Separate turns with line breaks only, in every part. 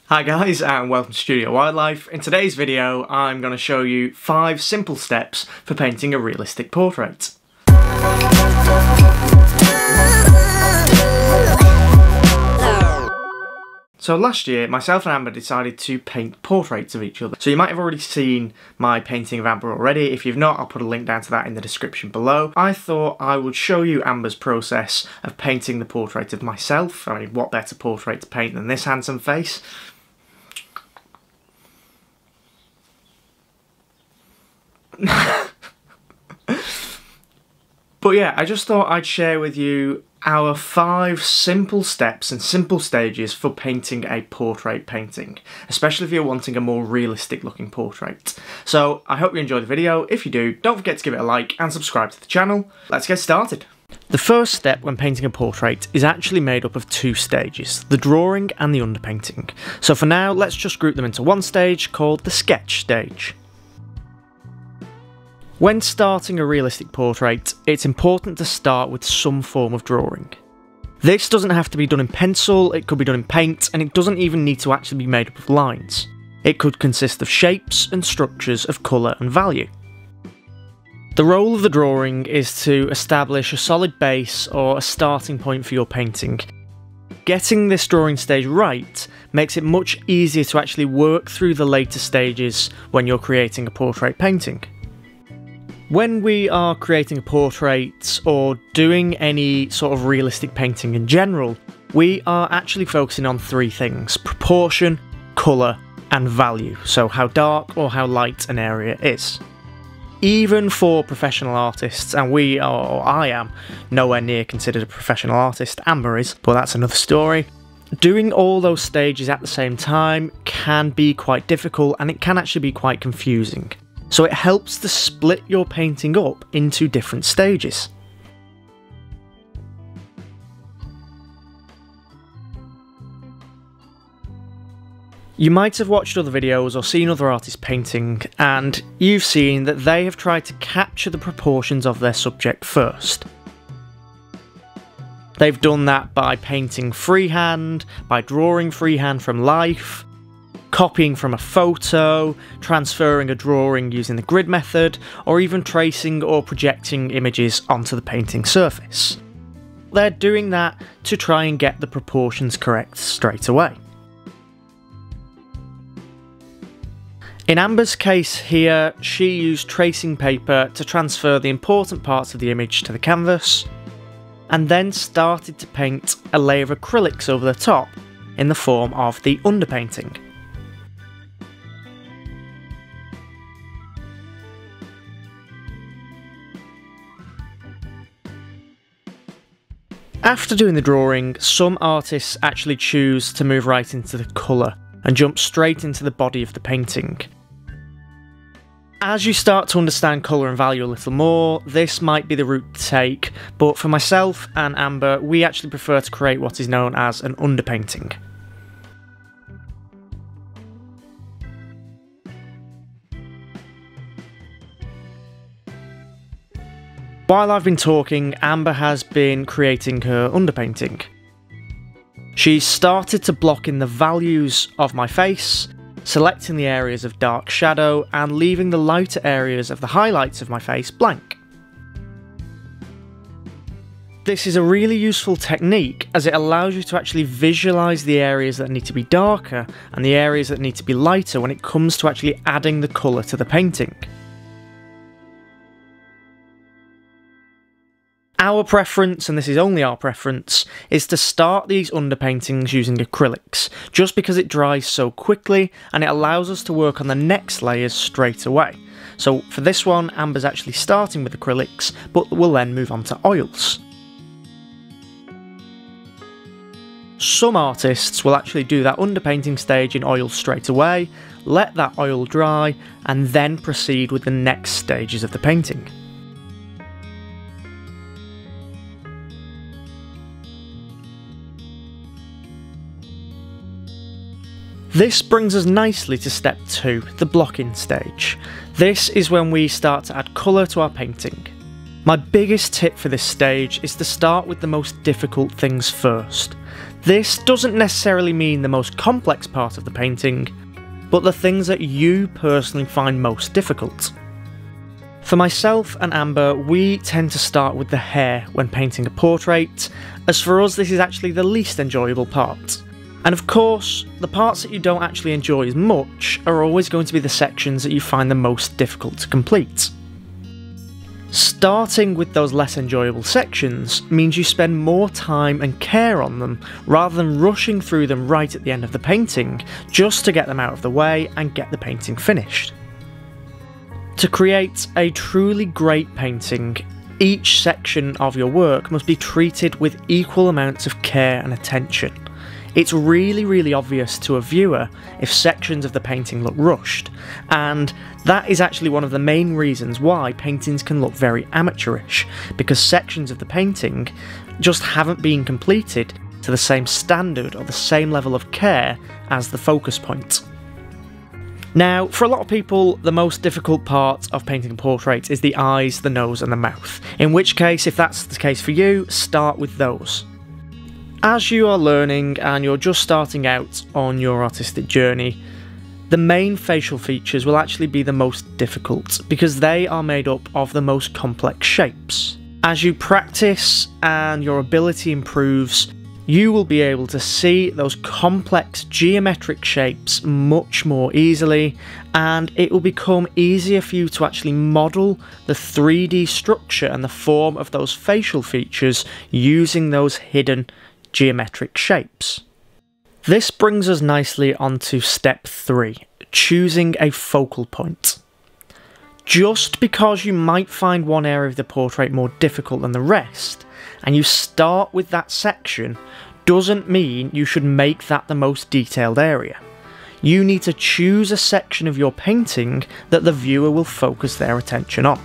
Hi guys and welcome to Studio Wildlife. In today's video I'm going to show you 5 simple steps for painting a realistic portrait. So last year myself and Amber decided to paint portraits of each other. So you might have already seen my painting of Amber already. If you've not, I'll put a link down to that in the description below. I thought I would show you Amber's process of painting the portrait of myself. I mean, what better portrait to paint than this handsome face? But yeah, I just thought I'd share with you our 5 simple steps and simple stages for painting a portrait painting, especially if you're wanting a more realistic looking portrait. So I hope you enjoy the video. If you do, don't forget to give it a like and subscribe to the channel. Let's get started. The first step when painting a portrait is actually made up of 2 stages, the drawing and the underpainting. So for now, let's just group them into one stage called the sketch stage. When starting a realistic portrait, it's important to start with some form of drawing. This doesn't have to be done in pencil, it could be done in paint, and it doesn't even need to actually be made up of lines. It could consist of shapes and structures of colour and value. The role of the drawing is to establish a solid base or a starting point for your painting. Getting this drawing stage right makes it much easier to actually work through the later stages when you're creating a portrait painting. When we are creating a portrait or doing any sort of realistic painting in general, we are actually focusing on 3 things: proportion, colour and value, so how dark or how light an area is. Even for professional artists, and I am nowhere near considered a professional artist, Amber is, but that's another story. Doing all those stages at the same time can be quite difficult and it can actually be quite confusing. So it helps to split your painting up into different stages. You might have watched other videos or seen other artists painting, and you've seen that they have tried to capture the proportions of their subject first. They've done that by painting freehand, by drawing freehand from life, copying from a photo, transferring a drawing using the grid method, or even tracing or projecting images onto the painting surface. They're doing that to try and get the proportions correct straight away. In Amber's case here, she used tracing paper to transfer the important parts of the image to the canvas, and then started to paint a layer of acrylics over the top in the form of the underpainting. After doing the drawing, some artists actually choose to move right into the colour and jump straight into the body of the painting. As you start to understand colour and value a little more, this might be the route to take, but for myself and Amber, we actually prefer to create what is known as an underpainting. While I've been talking, Amber has been creating her underpainting. She's started to block in the values of my face, selecting the areas of dark shadow and leaving the lighter areas of the highlights of my face blank. This is a really useful technique as it allows you to actually visualise the areas that need to be darker and the areas that need to be lighter when it comes to actually adding the colour to the painting. Our preference, and this is only our preference, is to start these underpaintings using acrylics, just because it dries so quickly and it allows us to work on the next layers straight away. So for this one, Amber's actually starting with acrylics, but will then move on to oils. Some artists will actually do that underpainting stage in oil straight away, let that oil dry, and then proceed with the next stages of the painting. This brings us nicely to step 2, the blocking stage. This is when we start to add colour to our painting. My biggest tip for this stage is to start with the most difficult things first. This doesn't necessarily mean the most complex part of the painting, but the things that you personally find most difficult. For myself and Amber, we tend to start with the hair when painting a portrait, as for us this is actually the least enjoyable part. And of course, the parts that you don't actually enjoy as much are always going to be the sections that you find the most difficult to complete. Starting with those less enjoyable sections means you spend more time and care on them rather than rushing through them right at the end of the painting just to get them out of the way and get the painting finished. To create a truly great painting, each section of your work must be treated with equal amounts of care and attention. It's really obvious to a viewer if sections of the painting look rushed, and that is actually one of the main reasons why paintings can look very amateurish, because sections of the painting just haven't been completed to the same standard or the same level of care as the focus point. Now, for a lot of people, the most difficult part of painting a portrait is the eyes, the nose and the mouth, in which case, if that's the case for you, start with those. As you are learning and you're just starting out on your artistic journey, the main facial features will actually be the most difficult because they are made up of the most complex shapes. As you practice and your ability improves, you will be able to see those complex geometric shapes much more easily, and it will become easier for you to actually model the 3D structure and the form of those facial features using those hidden geometric shapes. This brings us nicely onto step 3, choosing a focal point. Just because you might find one area of the portrait more difficult than the rest, and you start with that section, doesn't mean you should make that the most detailed area. You need to choose a section of your painting that the viewer will focus their attention on.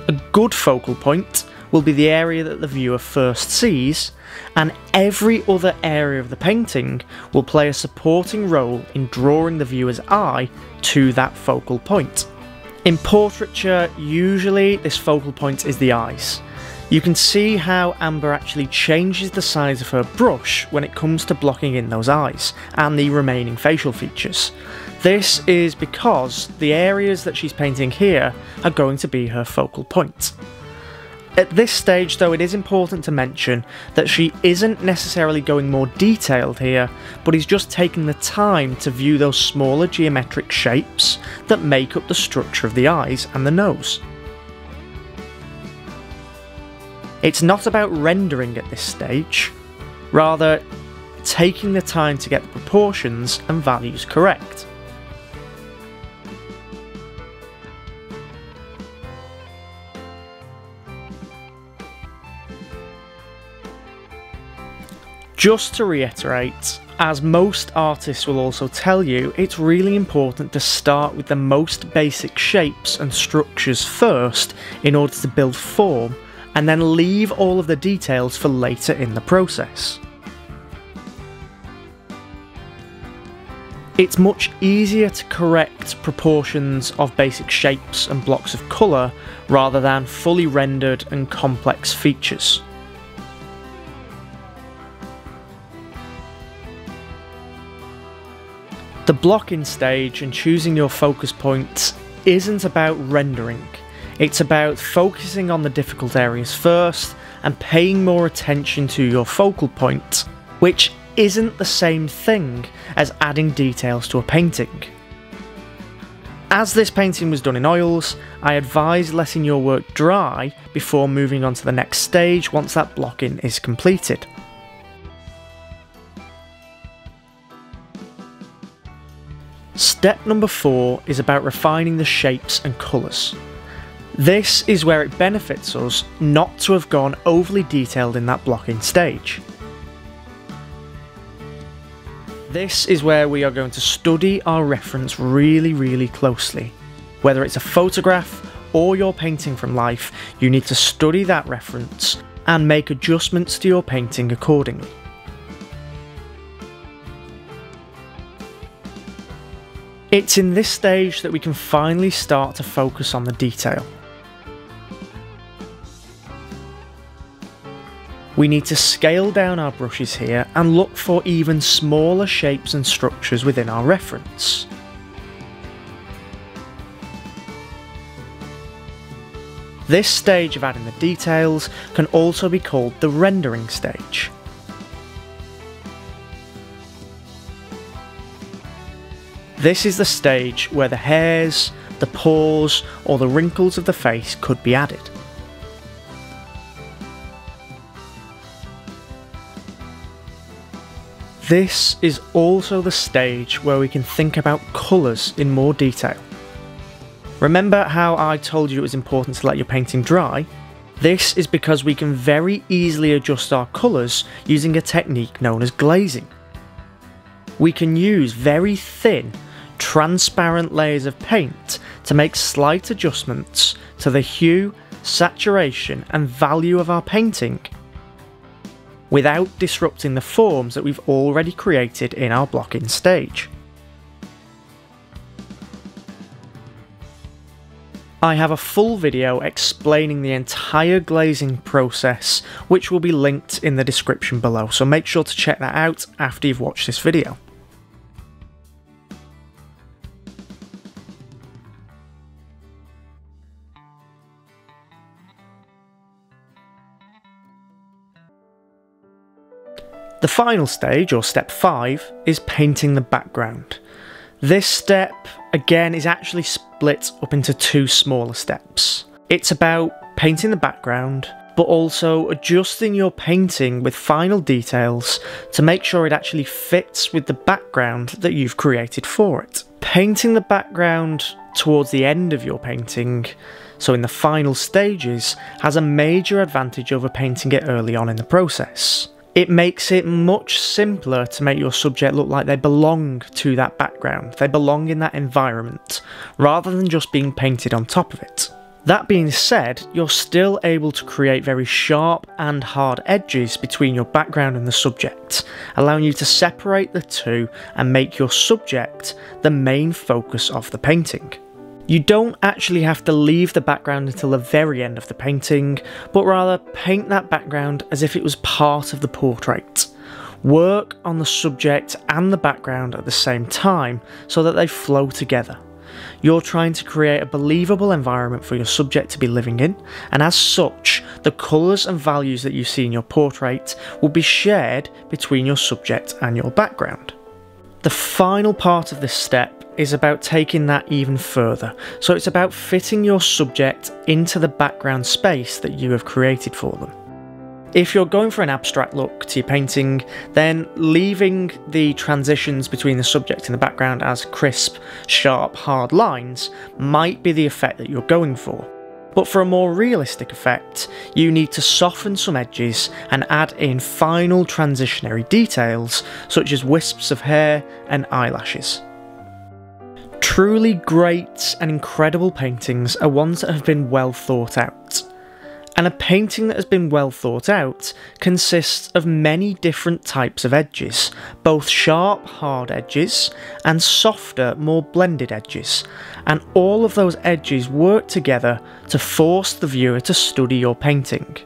A good focal point will be the area that the viewer first sees, and every other area of the painting will play a supporting role in drawing the viewer's eye to that focal point. In portraiture, usually this focal point is the eyes. You can see how Amber actually changes the size of her brush when it comes to blocking in those eyes and the remaining facial features. This is because the areas that she's painting here are going to be her focal point. At this stage though, it is important to mention that she isn't necessarily going more detailed here, but is just taking the time to view those smaller geometric shapes that make up the structure of the eyes and the nose. It's not about rendering at this stage, rather taking the time to get the proportions and values correct. Just to reiterate, as most artists will also tell you, it's really important to start with the most basic shapes and structures first in order to build form, and then leave all of the details for later in the process. It's much easier to correct proportions of basic shapes and blocks of colour rather than fully rendered and complex features. The blocking stage and choosing your focus points isn't about rendering. It's about focusing on the difficult areas first and paying more attention to your focal point, which isn't the same thing as adding details to a painting. As this painting was done in oils, I advise letting your work dry before moving on to the next stage once that blocking is completed. Step number 4 is about refining the shapes and colours. This is where it benefits us not to have gone overly detailed in that blocking stage. This is where we are going to study our reference really closely. Whether it's a photograph or you're painting from life, you need to study that reference and make adjustments to your painting accordingly. It's in this stage that we can finally start to focus on the detail. We need to scale down our brushes here and look for even smaller shapes and structures within our reference. This stage of adding the details can also be called the rendering stage. This is the stage where the hairs, the pores, or the wrinkles of the face could be added. This is also the stage where we can think about colours in more detail. Remember how I told you it was important to let your painting dry? This is because we can very easily adjust our colours using a technique known as glazing. We can use very thin, transparent layers of paint to make slight adjustments to the hue, saturation and value of our painting without disrupting the forms that we've already created in our blocking stage. I have a full video explaining the entire glazing process, which will be linked in the description below, so make sure to check that out after you've watched this video. The final stage, or step 5, is painting the background. This step, again, is actually split up into 2 smaller steps. It's about painting the background, but also adjusting your painting with final details to make sure it actually fits with the background that you've created for it. Painting the background towards the end of your painting, so in the final stages, has a major advantage over painting it early on in the process. It makes it much simpler to make your subject look like they belong to that background, they belong in that environment, rather than just being painted on top of it. That being said, you're still able to create very sharp and hard edges between your background and the subject, allowing you to separate the two and make your subject the main focus of the painting. You don't actually have to leave the background until the very end of the painting, but rather paint that background as if it was part of the portrait. Work on the subject and the background at the same time so that they flow together. You're trying to create a believable environment for your subject to be living in, and as such, the colours and values that you see in your portrait will be shared between your subject and your background. The final part of this step is about taking that even further, so it's about fitting your subject into the background space that you have created for them. If you're going for an abstract look to your painting, then leaving the transitions between the subject and the background as crisp, sharp, hard lines might be the effect that you're going for. But for a more realistic effect, you need to soften some edges and add in final transitionary details such as wisps of hair and eyelashes. Truly great and incredible paintings are ones that have been well thought out. And a painting that has been well thought out consists of many different types of edges, both sharp, hard edges and softer, more blended edges, and all of those edges work together to force the viewer to study your painting.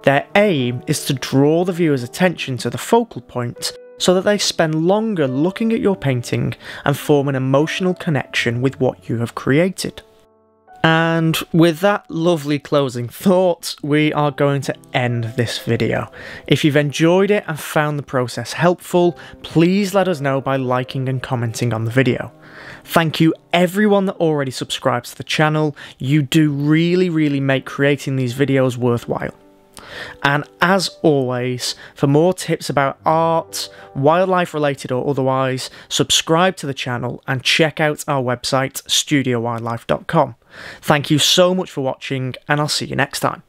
Their aim is to draw the viewer's attention to the focal point so that they spend longer looking at your painting and form an emotional connection with what you have created. And with that lovely closing thought, we are going to end this video. If you've enjoyed it and found the process helpful, please let us know by liking and commenting on the video. Thank you everyone that already subscribes to the channel. You do really make creating these videos worthwhile. And as always, for more tips about art, wildlife related or otherwise, subscribe to the channel and check out our website studiowildlife.com. Thank you so much for watching, and I'll see you next time.